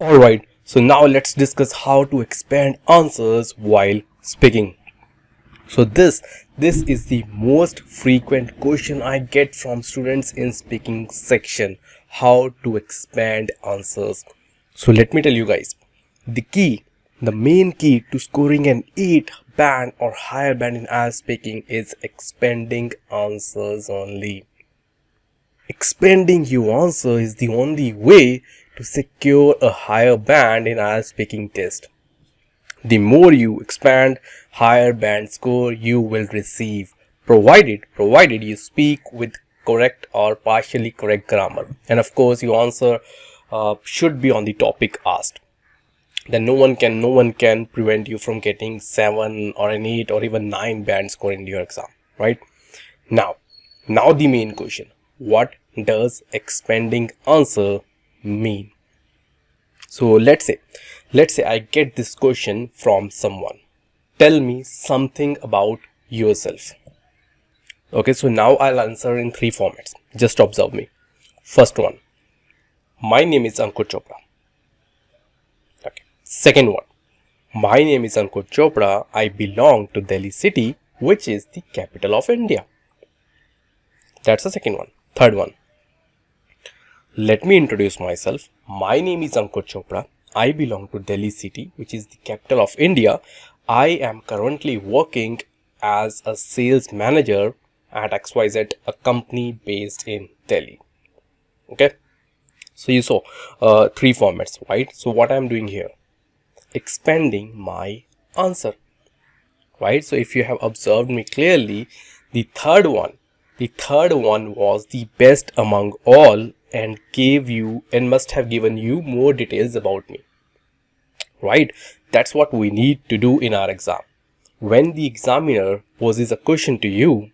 Alright, so now let's discuss how to expand answers while speaking. So this is the most frequent question I get from students in speaking section. How to expand answers. So let me tell you guys, the main key to scoring an 8 band or higher band in IELTS speaking is expanding answers only. Expanding your answer is the only way to secure a higher band in IELTS speaking test. The more you expand, higher band score you will receive, provided you speak with correct or partially correct grammar, and of course your answer should be on the topic asked. Then no one can prevent you from getting 7 or an 8 or even 9 band score in your exam, right? Now the main question: what does expanding answer mean? So let's say I get this question from someone. Tell me something about yourself. Okay, so now I'll answer in 3 formats. Just observe me. First one, my name is Ankur Chopra. Okay. Second one, my name is Ankur Chopra. I belong to Delhi city, which is the capital of India. That's the second one. Third one, let me introduce myself. My name is Ankur Chopra. I belong to Delhi city, which is the capital of India. I am currently working as a sales manager at XYZ, a company based in Delhi. Okay. So you saw 3 formats, right? So what I'm doing here, expanding my answer, right? So if you have observed me clearly, the third one was the best among all and must have given you more details about me, right? That's what we need to do in our exam. When the examiner poses a question to you,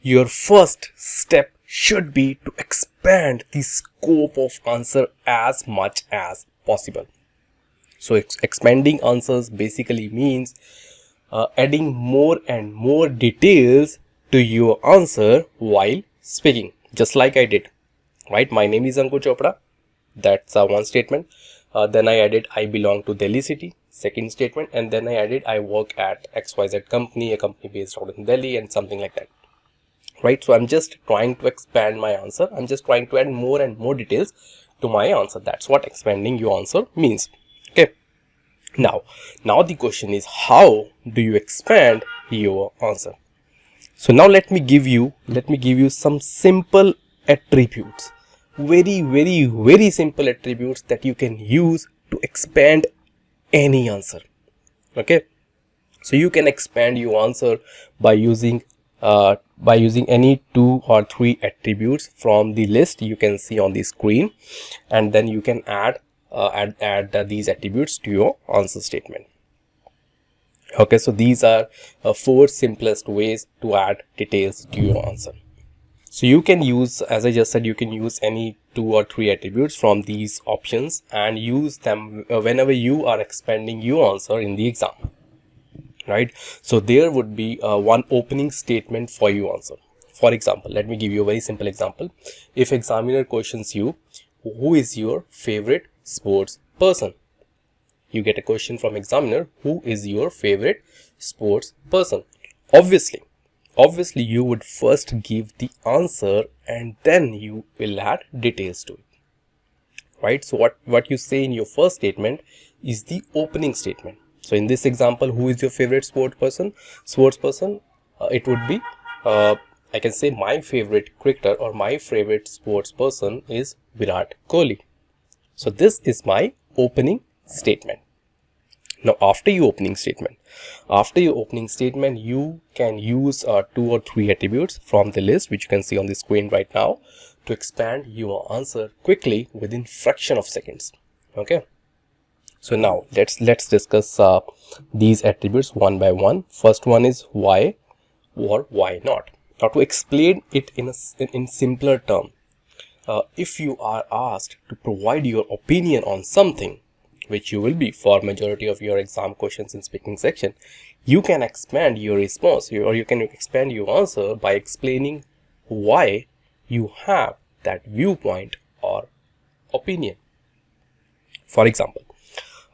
your first step should be to expand the scope of answer as much as possible. So expanding answers basically means adding more and more details to your answer while speaking, just like I did, right? My name is Ankur Chopra. That's one statement. Then I added I belong to Delhi city, second statement, and then I added I work at XYZ company, a company based out in Delhi, and something like that, right? So I'm just trying to expand my answer. I'm just trying to add more and more details to my answer. That's what expanding your answer means. Okay. Now the question is, how do you expand your answer? So now let me give you some simple attributes, very simple attributes that you can use to expand any answer. Okay, so you can expand your answer by using any 2 or 3 attributes from the list you can see on the screen, and then you can add these attributes to your answer statement. Okay, so these are 4 simplest ways to add details to your answer. So you can use, as I just said, you can use any 2 or 3 attributes from these options and use them whenever you are expanding your answer in the exam, right? So there would be one opening statement for your answer. For example, let me give you a very simple example. If examiner questions you, who is your favorite sports person? You get a question from examiner, who is your favorite sports person? Obviously you would first give the answer and then you will add details to it, right? So what you say in your first statement is the opening statement. So in this example, who is your favorite sports person? It would be I can say my favorite cricketer or my favorite sports person is Virat Kohli. So this is my opening statement. Now after your opening statement, you can use 2 or 3 attributes from the list which you can see on the screen right now to expand your answer quickly within fraction of seconds. Okay, so now let's discuss these attributes one by one. First one is why or why not. Now to explain it in simpler term, if you are asked to provide your opinion on something, which you will be for majority of your exam questions in speaking section, you can expand your response or you can expand your answer by explaining why you have that viewpoint or opinion. For example,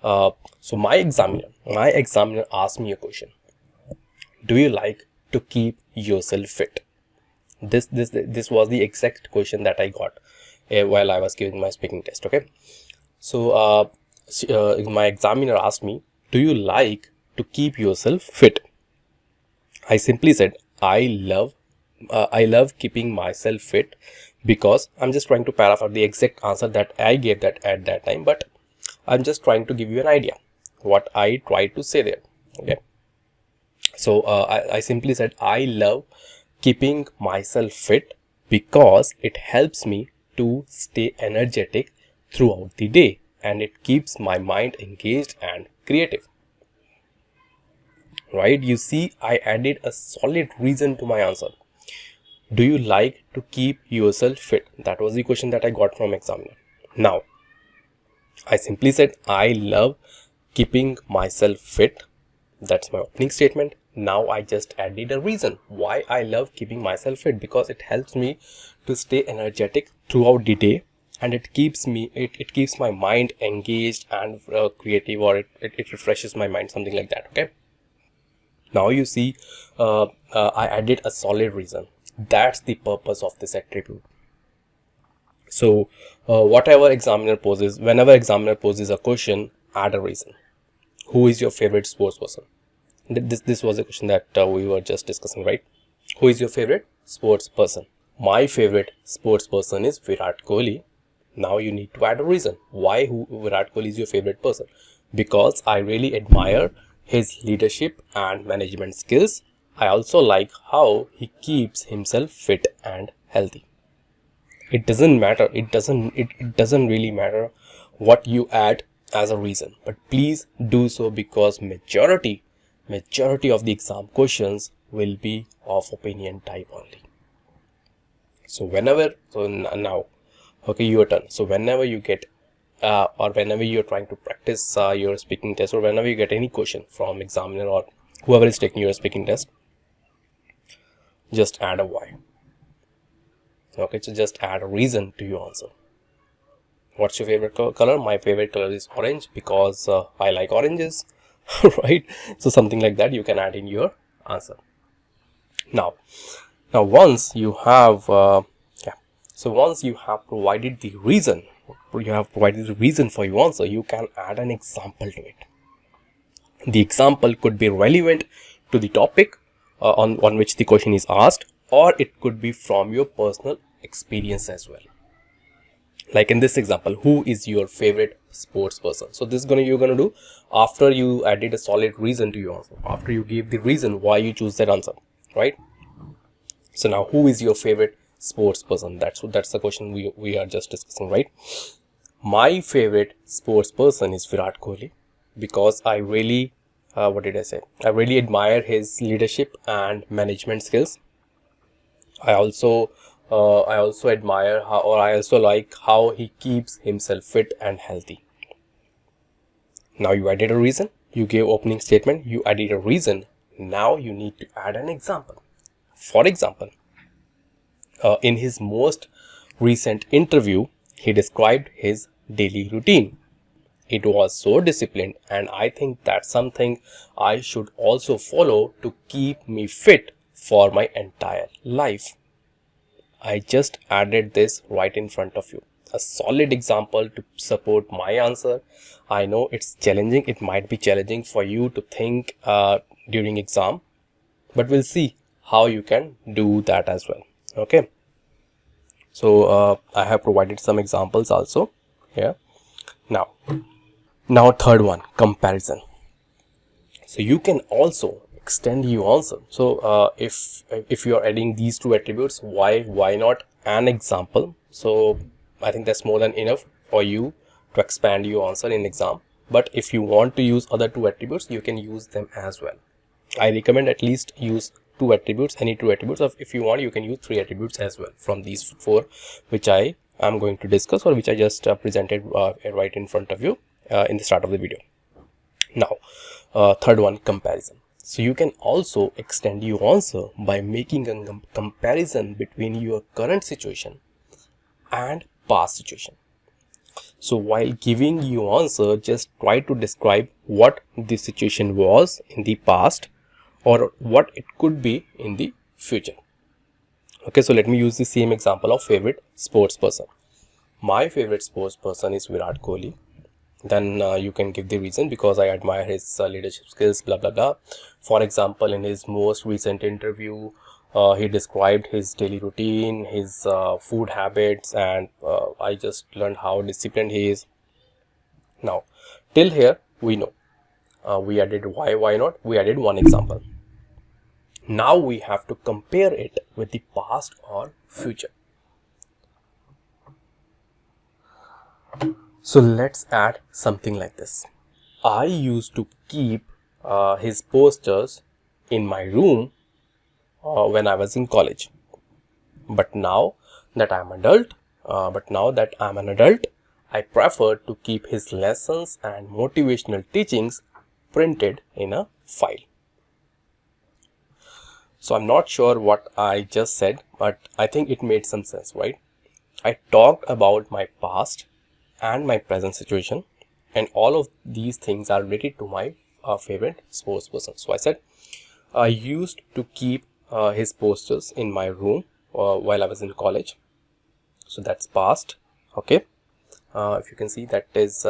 So my examiner asked me a question. Do you like to keep yourself fit? This was the exact question that I got while I was giving my speaking test. Okay, so my examiner asked me, do you like to keep yourself fit? I simply said, I love keeping myself fit, because I'm just trying to paraphrase the exact answer that I gave that at that time, but I'm just trying to give you an idea what I tried to say there. Okay, so I simply said, I love keeping myself fit because it helps me to stay energetic throughout the day, and it keeps my mind engaged and creative. Right? You see, I added a solid reason to my answer. Do you like to keep yourself fit? That was the question that I got from examiner. Now, I simply said, I love keeping myself fit. That's my opening statement. Now I just added a reason why I love keeping myself fit, because it helps me to stay energetic throughout the day, and it keeps my mind engaged and creative, or it refreshes my mind, something like that. Okay, now you see, I added a solid reason. That's the purpose of this attribute. So whenever examiner poses a question, add a reason. Who is your favorite sports person? This was a question that we were just discussing, right? Who is your favorite sports person? My favorite sports person is Virat Kohli. Now you need to add a reason why Virat Kohli is your favorite person. Because I really admire his leadership and management skills. I also like how he keeps himself fit and healthy. It doesn't matter. It doesn't really matter what you add as a reason, but please do so, because majority of the exam questions will be of opinion type only. So now, okay, your turn. So whenever you get or whenever you're trying to practice your speaking test, or whenever you get any question from examiner or whoever is taking your speaking test, just add a why. Okay, so just add a reason to your answer. What's your favorite color? My favorite color is orange, because I like oranges. Right? So something like that you can add in your answer. Now once you have once you have provided the reason, for your answer, you can add an example to it. The example could be relevant to the topic on which the question is asked, or it could be from your personal experience as well. Like in this example, who is your favorite sports person? So this is you're gonna do after you added a solid reason to your answer, after you gave the reason why you choose that answer, right? So now, who is your favorite sports person? That's the question we are just discussing, right? My favorite sports person is Virat Kohli, because I really I really admire his leadership and management skills. I also admire how, or I also like how he keeps himself fit and healthy. Now you added a reason, you gave opening statement, you added a reason. Now you need to add an example. For example, in his most recent interview, he described his daily routine. It was so disciplined, and I think that's something I should also follow to keep me fit for my entire life. I just added this right in front of you. A solid example to support my answer. I know it's challenging. It might be challenging for you to think during exam, but we'll see how you can do that as well. Okay. So I have provided some examples also here. Now third one, comparison. So you can also extend your answer. So if you are adding these two attributes, why not an example? So I think that's more than enough for you to expand your answer in exam. But if you want to use other two attributes, you can use them as well. I recommend at least use two attributes, any two attributes. Of if you want, you can use three attributes as well from these four, which I am going to discuss, or which I just presented right in front of you in the start of the video. Now third one, comparison. So you can also extend your answer by making a comparison between your current situation and past situation. So while giving you answer, just try to describe what the situation was in the past or what it could be in the future. Okay, so let me use the same example of favorite sports person. My favorite sports person is Virat Kohli. Then you can give the reason, because I admire his leadership skills, blah blah blah. For example, in his most recent interview, he described his daily routine, his food habits, and I just learned how disciplined he is. Now, till here we know. We added why not? We added one example. Now we have to compare it with the past or future. So let's add something like this. I used to keep his posters in my room when I was in college. But now that I'm an adult, I prefer to keep his lessons and motivational teachings printed in a file. So I'm not sure what I just said, but I think it made some sense, right? I talked about my past and my present situation, and all of these things are related to my favorite sports person. So I said I used to keep his posters in my room while I was in college. So that's past. Okay, if you can see, that is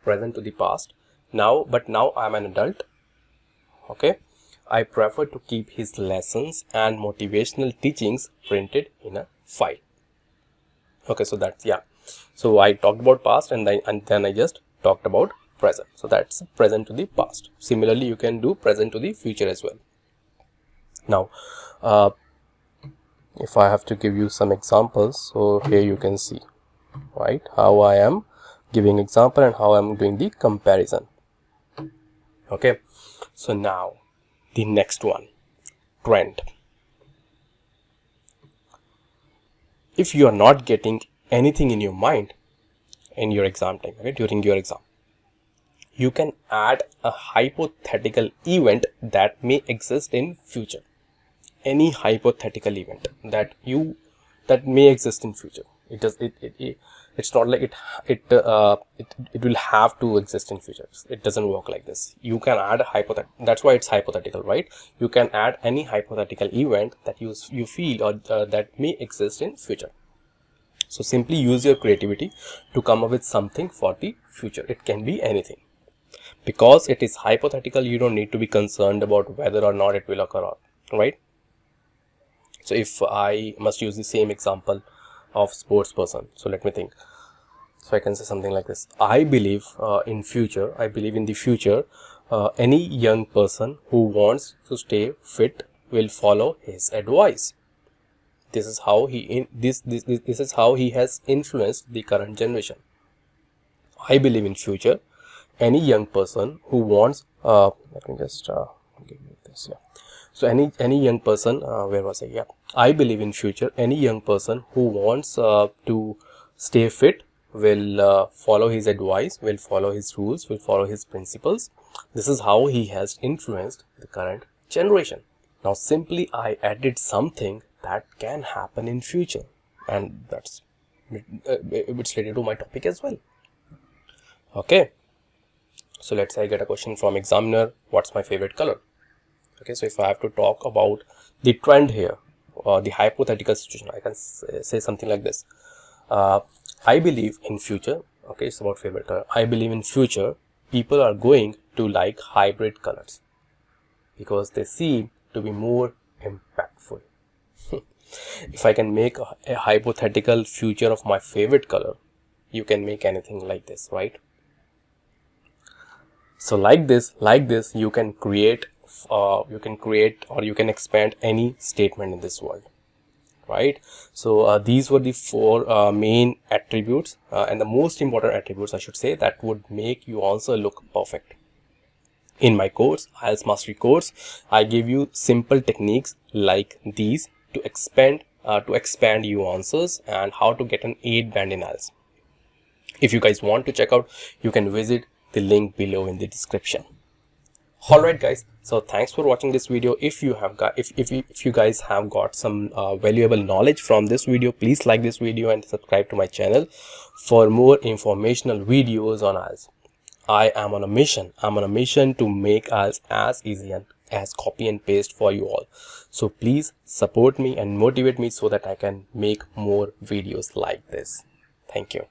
present to the past. But now I'm an adult. Okay, I prefer to keep his lessons and motivational teachings printed in a file. Okay, so that's so I talked about past, and then I just talked about present. So that's present to the past. Similarly, you can do present to the future as well. Now, if I have to give you some examples, so here you can see, right, how I am giving example and how I'm doing the comparison. Okay, so now the next one, trend. If you are not getting anything in your mind in your exam time, okay, during your exam, you can add a hypothetical event that may exist in future. Any hypothetical event that may exist in future. It's not like it will have to exist in future. It doesn't work like this. You can add a hypothetical. That's why it's hypothetical, right? You can add any hypothetical event that you feel or that may exist in future. So simply use your creativity to come up with something for the future. It can be anything. Because it is hypothetical, you don't need to be concerned about whether or not it will occur, right? So if I must use the same example of sports person, so let me think. So I can say something like this. I believe in the future, any young person who wants to stay fit will follow his advice. This is how this is how he has influenced the current generation. I believe in future, any young person who wants let me just give you this. So any young person, where was I? I believe in future, any young person who wants to stay fit will follow his advice, will follow his rules, will follow his principles. This is how he has influenced the current generation. Now simply I added something that can happen in future, and that's it's related to my topic as well. Okay, so let's say I get a question from examiner, what's my favorite color? Okay, so if I have to talk about the trend here or the hypothetical situation, I can say something like this. I believe in future, okay, it's about favorite color. I believe in future people are going to like hybrid colors because they seem to be more impactful. If I can make a hypothetical future of my favorite color, you can make anything like this, right? So like this you can create or you can expand any statement in this world, right? So these were the four main attributes and the most important attributes, I should say, that would make your answer look perfect. In my course, IELTS Mastery course, I give you simple techniques like these to expand your answers and how to get an 8 band in IELTS. If you guys want to check out, you can visit the link below in the description. All right, guys, so thanks for watching this video. If you have got if you guys have got some valuable knowledge from this video, please like this video and subscribe to my channel for more informational videos on us. I am on a mission. I'm on a mission to make us as easy and as copy and paste for you all. So please support me and motivate me so that I can make more videos like this. Thank you.